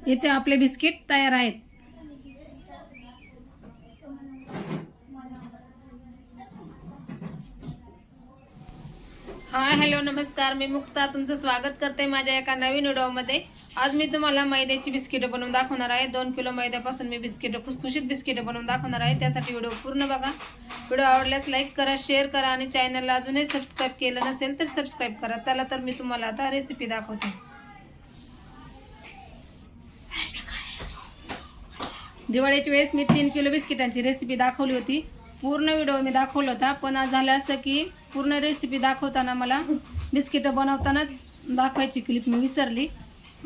इथे आपले बिस्किट तयार आहेत. हाय हॅलो नमस्कार, मी मुक्ता तुमचं स्वागत करते माझ्या एका नवीन व्हिडिओमध्ये. आज मी तुम्हाला मैद्याची बिस्किटं बनवून दाखवणार आहे. 2 किलो मैद्यापासून मी बिस्किटं खुसखुशीत बिस्किटं बनवून दाखवणार आहे. त्यासाठी व्हिडिओ पूर्ण बघा. व्हिडिओ आवडल्यास लाईक करा, शेअर करा आणि चॅनलला अजूनही सबस्क्राईब केलं नसेल तर सबस्क्राईब करा. चला तर मी तुम्हाला आता रेसिपी दाखवते. दिवाळीच्या वेळेस मी 3 किलो बिस्किटांची रेसिपी दाखवली होती. पूर्ण व्हिडिओ मी दाखवला होता, पण आज झालं असं की पूर्ण रेसिपी दाखवताना मला बिस्किटं बनवतानाच दाखवायची क्लिप मी विसरली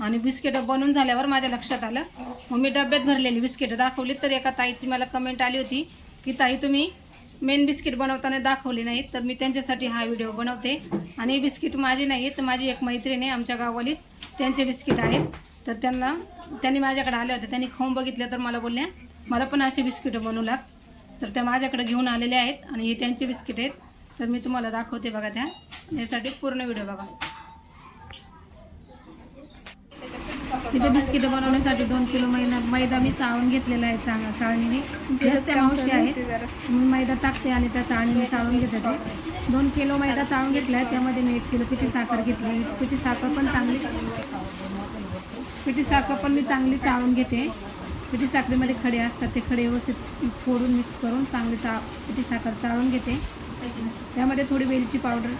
आणि बिस्किटं बनवून झाल्यावर माझ्या लक्षात आलं. मग मी डब्यात भरलेली बिस्किटं दाखवली. तर एका ताईची मला कमेंट आली होती की ताई तुम्ही मेन बिस्किट बनवताना दाखवली नाही, तर मी त्यांच्यासाठी हा व्हिडिओ बनवते. आणि बिस्किट माझी नाही तर माझी एक मैत्रीण आहे आमच्या गावाली, त्यांचे बिस्किट आहेत. तर त्यांनी माझ्याकडे आल्या होत्या, त्यांनी खाऊन बघितलं तर मला बोलल्या मला पण असे बिस्किटं बनवू लाग. तर त्या माझ्याकडे घेऊन आलेले आहेत आणि हे त्यांचे बिस्किट आहेत. तर मी तुम्हाला दाखवते बघा. त्यासाठी पूर्ण व्हिडिओ बघा. तिथे बिस्किट बनवण्यासाठी 2 किलो मैदा मी चाळून घेतलेला आहे. चाळणीने जास्त मावशी आहेत, मी मैदा टाकते आणि त्या चाळणीने चाळून घेते. 2 किलो मैदा चाळून घेतला आहे. त्यामध्ये मी 1 किलो पिठी साखर घेतली. पिठी साखर पण मी चांगली चाळून घेते. पिठी साखरेमध्ये खडे असतात, ते खडे व्यवस्थित फोडून मिक्स करून चांगली पिठी साखर चाळून घेते. त्यामध्ये थोडी वेलची पावडर,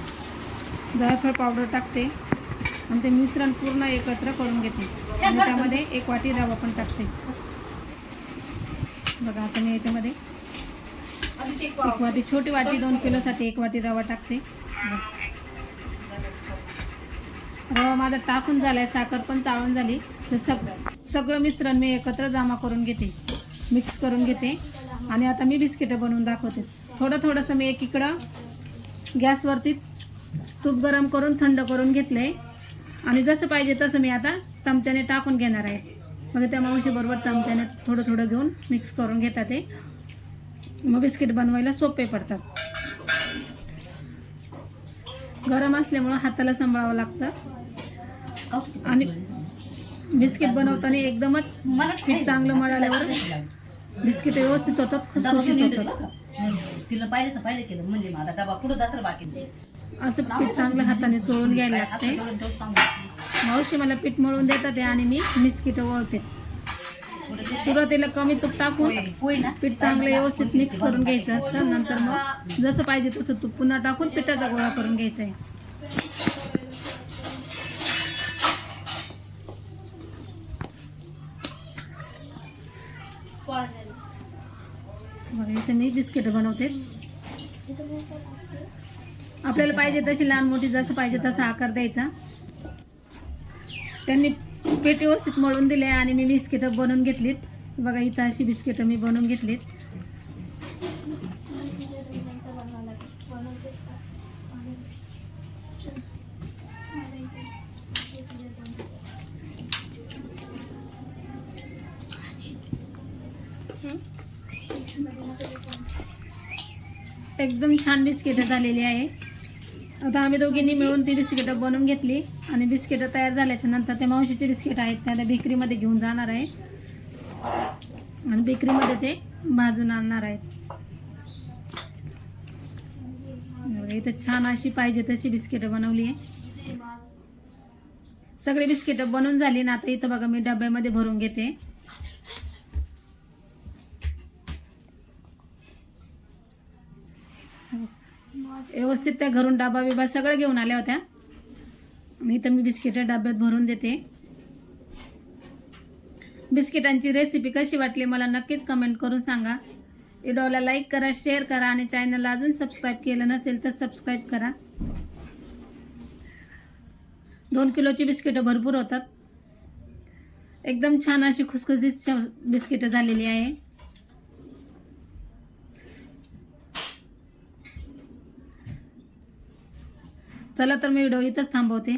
जायफळ पावडर टाकते आणि ते मिश्रण पूर्ण एकत्र करून घेते. आणि त्यामध्ये 1 वाटी रवा पण टाकते. बघा आता मी याच्यामध्ये 1 वाटी, छोटी वाटी 2 किलोसाठी 1 वाटी रवा टाकते. रवा माझा टाकून झालाय, साखर पण चाळून झाली. तर सगळं मिश्रण मी एकत्र जमा करून घेते, मिक्स करून घेते. आणि आता मी बिस्किटं बनवून दाखवते. थोडंसं मी एकीकडं गॅसवरती तूप गरम करून थंड करून घेतलंय आणि जसं पाहिजे तसं मी आता चमच्याने टाकून घेणार आहे. मग त्या मावशीबरोबर चमच्याने थोडं घेऊन मिक्स करून घेतात. ते मग बिस्किट बनवायला सोपे पडतात. गरम असल्यामुळं हाताला सांभाळावं लागतं. आणि बिस्किट बनवताना एकदमच पीठ चांगलं मळल्यावर बिस्किट व्यवस्थित होतात, खुसखुशीत होतात. असं पीठ चांगलं हाताने चोळून घ्यायला लागते. मावशी मला पीठ मळून देतात आणि मी बिस्किटं वळते. सुरुवातीला कमी तूप टाकून पीठ चांगलं व्यवस्थित मिक्स करून घ्यायचं असतं. नंतर मग जसं पाहिजे तसं तूप पुन्हा टाकून पिठाचा गोळा करून घ्यायचा आहे. बघा इथे मी बिस्किटं बनवते. आपल्याला पाहिजे तशी लहान मोठी जसं पाहिजे तसा आकार द्यायचा. त्यांनी पीठ व्यवस्थित मळून दिले आणि मी बिस्किटं बनवून घेतलीत. बघा इथं अशी बिस्किटं मी बनवून घेतलीत. एकदम छान बिस्किटं झालेली आहे. आता आम्ही दोघींनी मिळून ती बिस्किटं बनवून घेतली आणि बिस्किटं तयार झाल्याच्या नंतर ते मावशीचे बिस्किट आहेत त्याला बेकरीमध्ये घेऊन जाणार आहे आणि बेकरीमध्ये ते भाजून आणणार आहेत. इथं छान अशी पाहिजे तशी बिस्किटं बनवली आहे. सगळी बिस्किटं बनवून झाली ना. आता इथं बघा मी डब्यामध्ये भरून घेते. व्यवस्थित त्या घरून डबा बिबा सगळं घेऊन आल्या होत्या. आणि इथं मी बिस्किटं डब्यात भरून देते. बिस्किटांची रेसिपी कशी वाटली मला नक्कीच कमेंट करून सांगा. व्हिडिओला लाईक करा, शेअर करा आणि चॅनलला अजून सबस्क्राईब केलं नसेल तर सबस्क्राईब करा. 2 किलोची बिस्किटं भरपूर होतात. एकदम छान अशी खुसखुशीत बिस्किटं झालेली आहे. चला तर मी व्हिडिओ इथंच थांबवते.